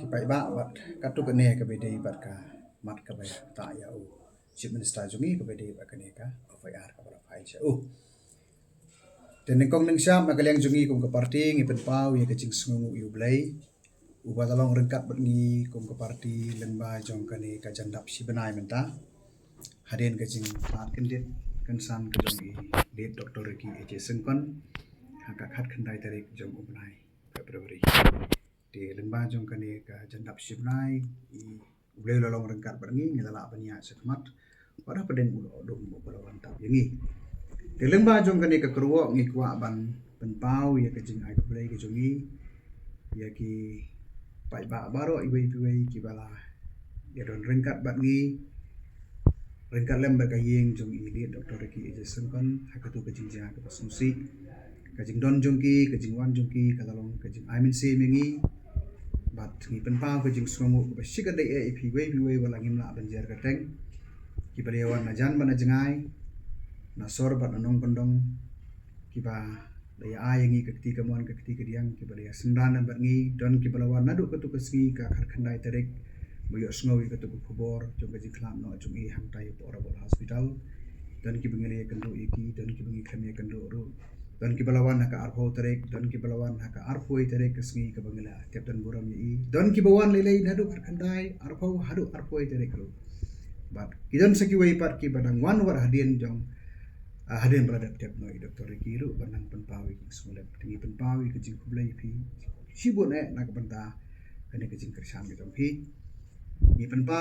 kipai ba bat katu kene ke bede bat ka mat ka ba ta ya u chief minister jungi ke bede ba kene ka FIR ka bala phai cha u ten kong ning syam na kaleng jungi kum ka parti ngi pen pau ye ka jing sungu yu blai u ba dalong rengkat bat ngi kum ka parti lengba jong kane ka jandap si benai menta hadin ka jing plat kendit kan san ka jong i lead Dr. Ricky Eje Sengkon haka khat khandai tarik jong u benai Februari di lengba jong kane ka jandap si benai i boleh lolong rengkat bat ngi ngala bania sekmat pada peden ulo dong mo pelawan tap yengi di lengba jong kane ka kruo ngi kwa ban pen pau ye ka jing ai ka blai ka jongi ya ki pai ba baro iwei piwei ki bala ya don rengkat bat ngi rengkat lem ba ka yeng jong i li Dr. Ricky Eje Sengkon haka tu ka jing ja ka pasmusi ka jing don jong ki ka jing wan jong ki ka lalong ka jing ai min se mengi bat ngi pen pau ka jing sungu ba shika dei e piwei wala ngim la banjer ka teng ki bale wan na jan bana jengai na sor bat nong kondong ki ba daya ayangi ka keti kamuan ka keti kediang ki bale sendan bat ngi don ki balawan nadu ka tu ka sngi ka khar khandai tarik buyo sngowi ka tu ka khobor jong ka jing khlam no jong i hang tai po rabol hospital don ki bengele kendo iki don ki bengi khamye kendo ru don ki balawan haka arpho tarik don ki balawan haka arphoi tarik ka sngi ka bengela tiap dan buram i don ki bawan lelei nadu khar khandai arpho hadu arphoi tarik ru bat kidan saki wei pat ki badang wan war hadin jong hadin beradab tiap noi Dr. Ricky ru banang penpawi semula tinggi penpawi ke jing kublai pi sibun nak benda kene ke jing kersam itu pi ni penpawi